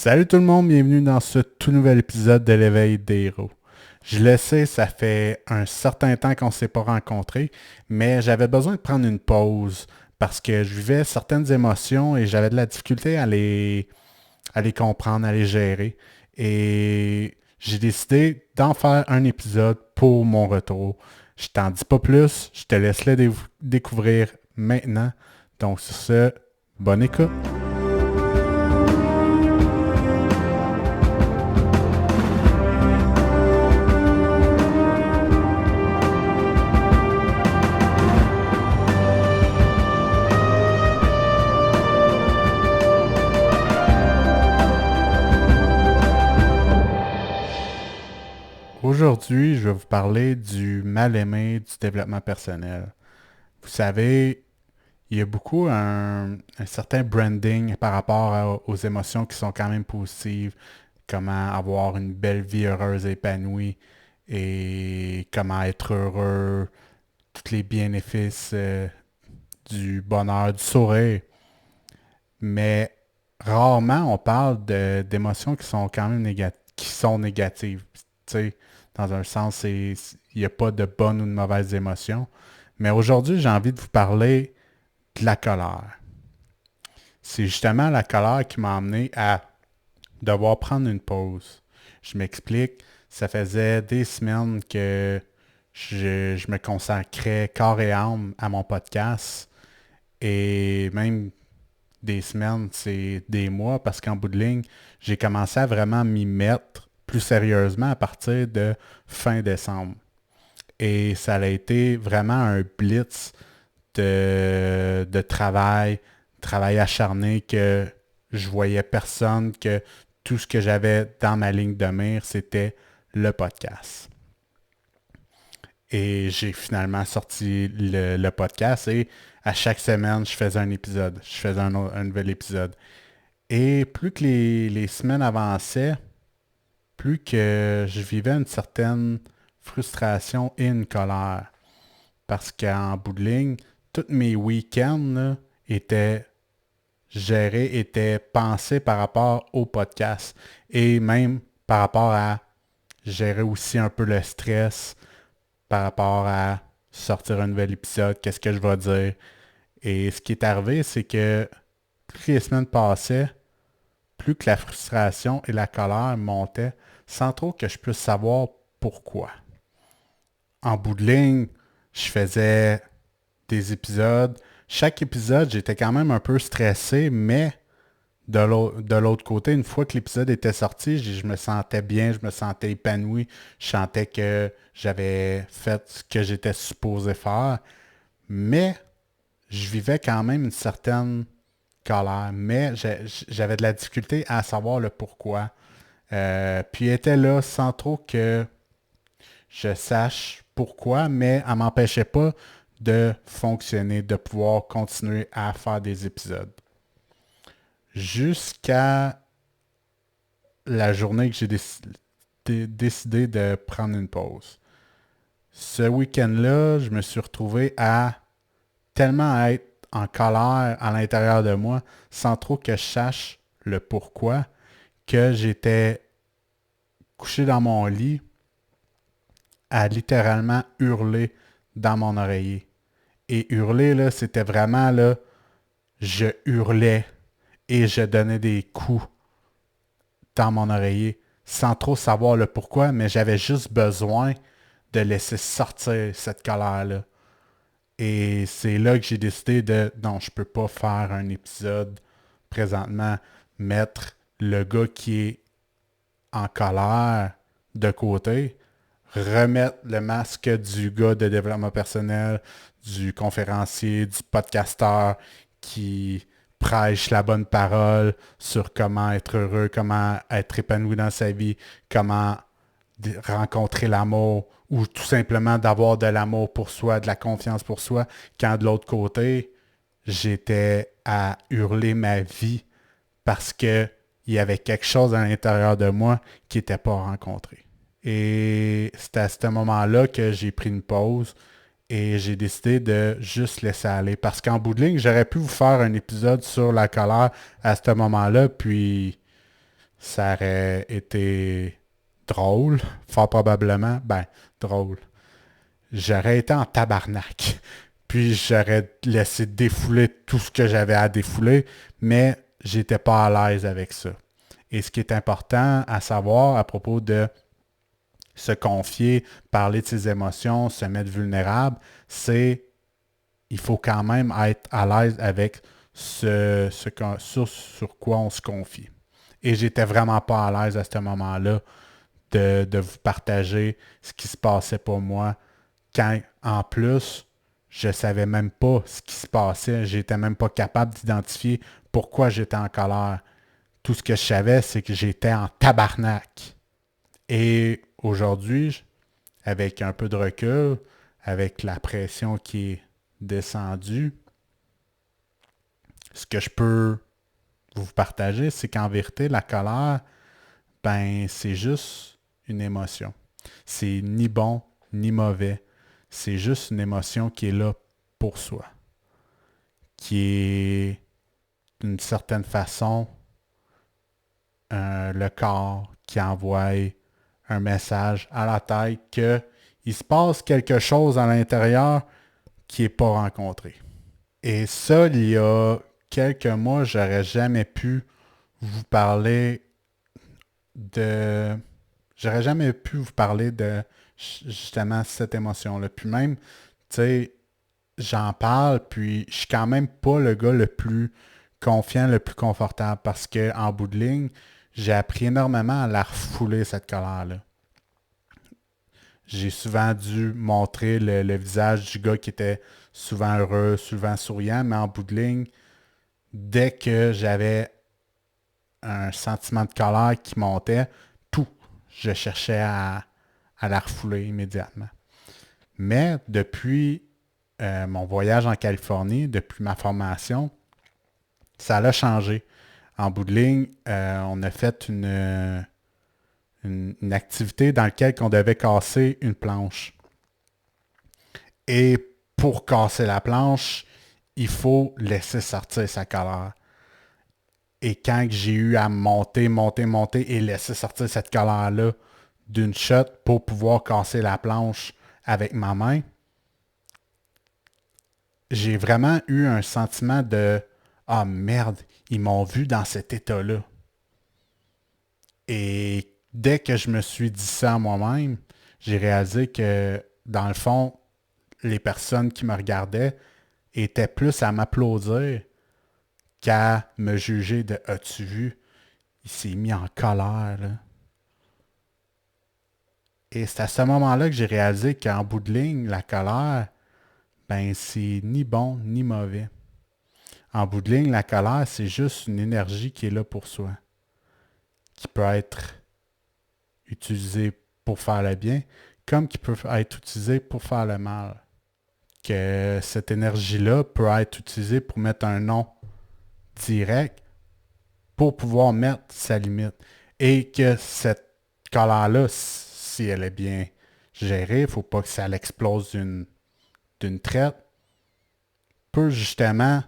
Salut tout le monde, bienvenue dans ce tout nouvel épisode de l'Éveil des héros. Je le sais, ça fait un certain temps qu'on ne s'est pas rencontrés, mais j'avais besoin de prendre une pause parce que je vivais certaines émotions et j'avais de la difficulté à les comprendre, à les gérer. Et j'ai décidé d'en faire un épisode pour mon retour. Je t'en dis pas plus, je te laisse le découvrir maintenant. Donc sur ce, bonne écoute. Aujourd'hui, je vais vous parler du mal-aimé du développement personnel. Vous savez, il y a beaucoup un certain branding par rapport aux émotions qui sont quand même positives, comment avoir une belle vie heureuse et épanouie et comment être heureux, tous les bénéfices du bonheur, du sourire. Mais rarement on parle d'émotions qui sont quand même négatives. Tu sais, dans un sens, il n'y a pas de bonnes ou de mauvaises émotions. Mais aujourd'hui, j'ai envie de vous parler de la colère. C'est justement la colère qui m'a amené à devoir prendre une pause. Je m'explique, ça faisait des semaines que je me consacrais corps et âme à mon podcast et même des semaines, c'est des mois parce qu'en bout de ligne, j'ai commencé à vraiment m'y mettre plus sérieusement à partir de fin décembre. Et ça a été vraiment un blitz de travail acharné que je voyais personne, que tout ce que j'avais dans ma ligne de mire, c'était le podcast. Et j'ai finalement sorti le podcast et à chaque semaine, je faisais un épisode. Je faisais un nouvel épisode. Et plus que les semaines avançaient, plus que je vivais une certaine frustration et une colère. Parce qu'en bout de ligne, tous mes week-ends là, étaient gérés, étaient pensés par rapport au podcast. Et même par rapport à gérer aussi un peu le stress, par rapport à sortir un nouvel épisode, qu'est-ce que je vais dire. Et ce qui est arrivé, c'est que plus les semaines passaient, plus que la frustration et la colère montaient, sans trop que je puisse savoir pourquoi. En bout de ligne, je faisais des épisodes. Chaque épisode, j'étais quand même un peu stressé, mais de l'autre côté, une fois que l'épisode était sorti, je me sentais bien, je me sentais épanoui, je sentais que j'avais fait ce que j'étais supposé faire, mais je vivais quand même une certaine colère, mais j'avais de la difficulté à savoir le pourquoi. Puis elle était là sans trop que je sache pourquoi, mais elle m'empêchait pas de fonctionner, de pouvoir continuer à faire des épisodes. Jusqu'à la journée que j'ai décidé de prendre une pause. Ce week-end-là, je me suis retrouvé à tellement être en colère à l'intérieur de moi, sans trop que je sache le pourquoi, que j'étais couché dans mon lit à littéralement hurler dans mon oreiller. Et hurler, là, c'était vraiment, là, je hurlais et je donnais des coups dans mon oreiller sans trop savoir le pourquoi, mais j'avais juste besoin de laisser sortir cette colère-là. Et c'est là que j'ai décidé de, non, je peux pas faire un épisode présentement, mettre le gars qui est en colère de côté, remettre le masque du gars de développement personnel, du conférencier, du podcasteur qui prêche la bonne parole sur comment être heureux, comment être épanoui dans sa vie, comment rencontrer l'amour ou tout simplement d'avoir de l'amour pour soi, de la confiance pour soi, quand de l'autre côté, j'étais à hurler ma vie parce que il y avait quelque chose à l'intérieur de moi qui n'était pas rencontré. Et c'est à ce moment-là que j'ai pris une pause et j'ai décidé de juste laisser aller. Parce qu'en bout de ligne, j'aurais pu vous faire un épisode sur la colère à ce moment-là, puis ça aurait été drôle, fort probablement. Ben, drôle. J'aurais été en tabarnak. Puis j'aurais laissé défouler tout ce que j'avais à défouler, mais j'étais pas à l'aise avec ça. Et ce qui est important à savoir à propos de se confier, parler de ses émotions, se mettre vulnérable, c'est il faut quand même être à l'aise avec sur quoi on se confie. Et j'étais vraiment pas à l'aise à ce moment-là de vous partager ce qui se passait pour moi quand, en plus, je savais même pas ce qui se passait. J'étais même pas capable d'identifier pourquoi j'étais en colère. Tout ce que je savais, c'est que j'étais en tabarnak. Et aujourd'hui, avec un peu de recul, avec la pression qui est descendue, ce que je peux vous partager, c'est qu'en vérité, la colère, ben, c'est juste une émotion. C'est ni bon ni mauvais. C'est juste une émotion qui est là pour soi, qui est d'une certaine façon le corps qui envoie un message à la tête qu'il se passe quelque chose à l'intérieur qui n'est pas rencontré. Et ça, il y a quelques mois, j'aurais jamais pu vous parler de... J'aurais jamais pu vous parler de justement cette émotion-là. Puis même, tu sais, j'en parle, puis je suis quand même pas le gars le plus confiant, le plus confortable, parce qu'en bout de ligne, j'ai appris énormément à la refouler, cette colère-là. J'ai souvent dû montrer le visage du gars qui était souvent heureux, souvent souriant, mais en bout de ligne, dès que j'avais un sentiment de colère qui montait, tout, je cherchais à la refouler immédiatement. Mais depuis mon voyage en Californie, depuis ma formation, ça l'a changé. En bout de ligne, on a fait une activité dans laquelle on devait casser une planche. Et pour casser la planche, il faut laisser sortir sa colère. Et quand j'ai eu à monter et laisser sortir cette colère-là d'une shot pour pouvoir casser la planche avec ma main, j'ai vraiment eu un sentiment de ah merde, ils m'ont vu dans cet état-là. Et dès que je me suis dit ça à moi-même, j'ai réalisé que dans le fond, les personnes qui me regardaient étaient plus à m'applaudir qu'à me juger de as-tu vu, il s'est mis en colère. Là. Et c'est à ce moment-là que j'ai réalisé qu'en bout de ligne, la colère, ben c'est ni bon ni mauvais. En bout de ligne, la colère, c'est juste une énergie qui est là pour soi, qui peut être utilisée pour faire le bien, comme qui peut être utilisée pour faire le mal. Que cette énergie-là peut être utilisée pour mettre un nom direct pour pouvoir mettre sa limite. Et que cette colère-là, si elle est bien gérée, il ne faut pas que ça l'explose d'une traite, peut justement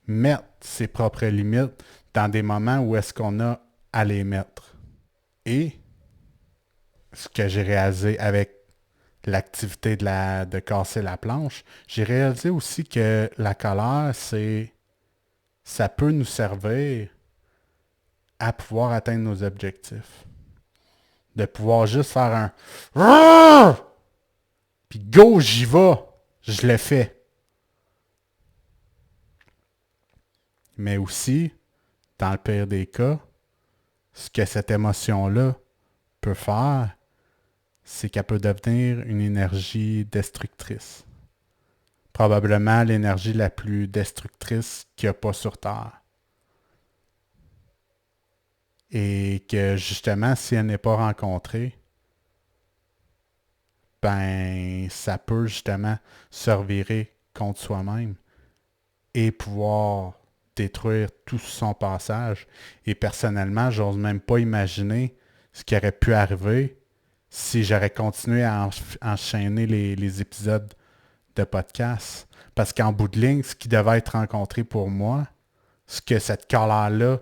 mettre ses propres limites dans des moments où est-ce qu'on a à les mettre. Et ce que j'ai réalisé avec l'activité de casser la planche, j'ai réalisé aussi que la colère, ça peut nous servir à pouvoir atteindre nos objectifs. De pouvoir juste faire un puis go, j'y vais. Je le fais. Mais aussi, dans le pire des cas, ce que cette émotion-là peut faire, c'est qu'elle peut devenir une énergie destructrice. Probablement l'énergie la plus destructrice qu'il n'y a pas sur Terre. Et que justement, si elle n'est pas rencontrée, ben ça peut justement se revirer contre soi-même et pouvoir détruire tout son passage. Et personnellement, j'ose même pas imaginer ce qui aurait pu arriver si j'aurais continué à enchaîner les épisodes de podcast. Parce qu'en bout de ligne, ce qui devait être rencontré pour moi, ce que cette colère-là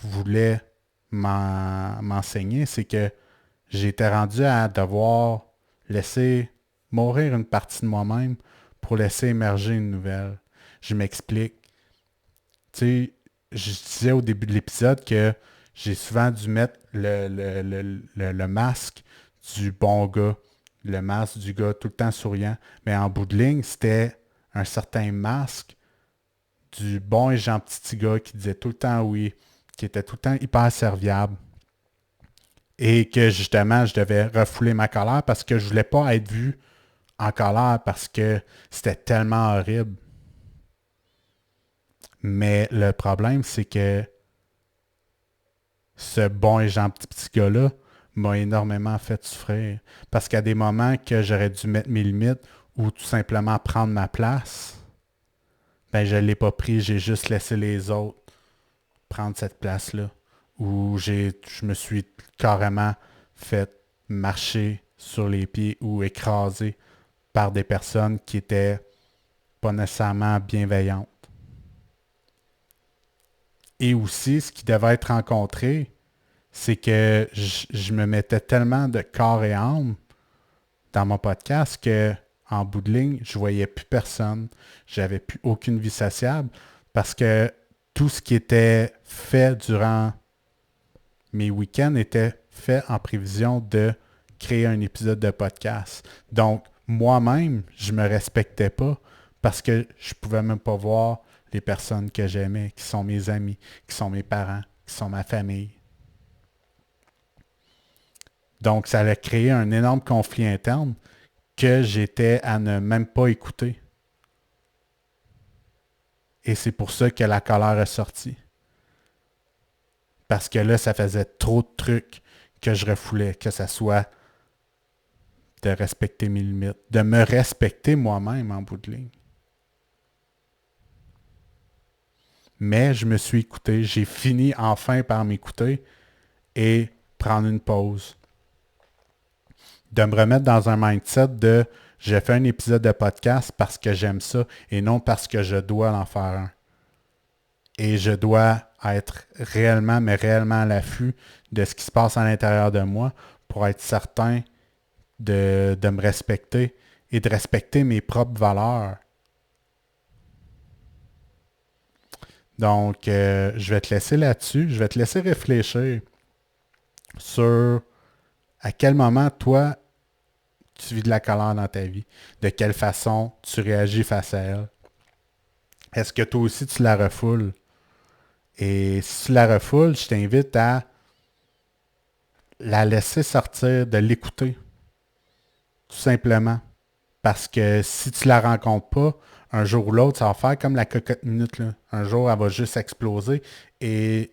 voulait m'enseigner, c'est que j'étais rendu à devoir laisser mourir une partie de moi-même pour laisser émerger une nouvelle. Je m'explique. Tu sais, je disais au début de l'épisode que j'ai souvent dû mettre le masque du bon gars, le masque du gars tout le temps souriant. Mais en bout de ligne, c'était un certain masque du bon et gentil petit gars qui disait tout le temps oui, qui était tout le temps hyper serviable. Et que justement, je devais refouler ma colère parce que je voulais pas être vu en colère parce que c'était tellement horrible. Mais le problème, c'est que ce bon et gentil petit gars-là m'a énormément fait souffrir. Parce qu'à des moments que j'aurais dû mettre mes limites ou tout simplement prendre ma place, ben je ne l'ai pas pris, j'ai juste laissé les autres prendre cette place-là. Où je me suis carrément fait marcher sur les pieds ou écraser par des personnes qui étaient pas nécessairement bienveillantes. Et aussi, ce qui devait être rencontré, c'est que je me mettais tellement de corps et âme dans mon podcast que en bout de ligne, je voyais plus personne. J'avais plus aucune vie sociable parce que tout ce qui était fait durant mes week-ends était fait en prévision de créer un épisode de podcast. Donc, moi-même, je me respectais pas parce que je pouvais même pas voir les personnes que j'aimais, qui sont mes amis, qui sont mes parents, qui sont ma famille. Donc, ça a créé un énorme conflit interne que j'étais à ne même pas écouter. Et c'est pour ça que la colère est sortie. Parce que là, ça faisait trop de trucs que je refoulais, que ça soit de respecter mes limites, de me respecter moi-même en bout de ligne. Mais je me suis écouté, j'ai fini enfin par m'écouter et prendre une pause. De me remettre dans un mindset de je fais un épisode de podcast parce que j'aime ça et non parce que je dois en faire un. Et je dois être réellement, mais réellement à l'affût de ce qui se passe à l'intérieur de moi pour être certain de me respecter et de respecter mes propres valeurs. Donc, je vais te laisser là-dessus. Je vais te laisser réfléchir sur à quel moment, toi, tu vis de la colère dans ta vie. De quelle façon tu réagis face à elle. Est-ce que toi aussi, tu la refoules? Et si tu la refoules, je t'invite à la laisser sortir, de l'écouter. Tout simplement. Parce que si tu la rencontres pas, un jour ou l'autre, ça va faire comme la cocotte minute. Là. Un jour, elle va juste exploser et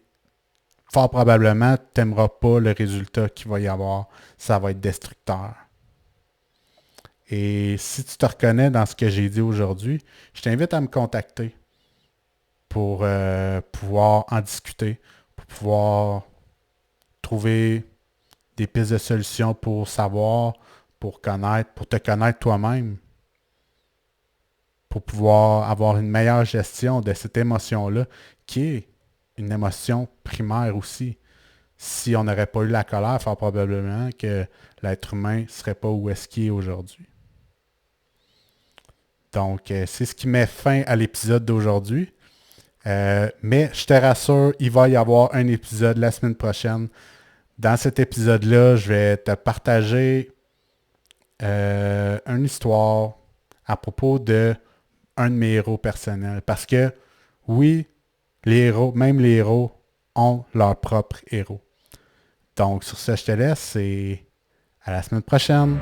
fort probablement, tu n'aimeras pas le résultat qu'il va y avoir. Ça va être destructeur. Et si tu te reconnais dans ce que j'ai dit aujourd'hui, je t'invite à me contacter pour pouvoir en discuter, pour pouvoir trouver des pistes de solutions pour savoir, pour connaître, pour te connaître toi-même, pour pouvoir avoir une meilleure gestion de cette émotion-là, qui est une émotion primaire aussi. Si on n'aurait pas eu la colère, fort probablement que l'être humain ne serait pas où est-ce qu'il est aujourd'hui. Donc, c'est ce qui met fin à l'épisode d'aujourd'hui. Mais je te rassure, il va y avoir un épisode la semaine prochaine. Dans cet épisode-là, je vais te partager une histoire à propos de un de mes héros personnels. Parce que, oui, les héros, même les héros, ont leur propre héros. Donc, sur ce, je te laisse et à la semaine prochaine.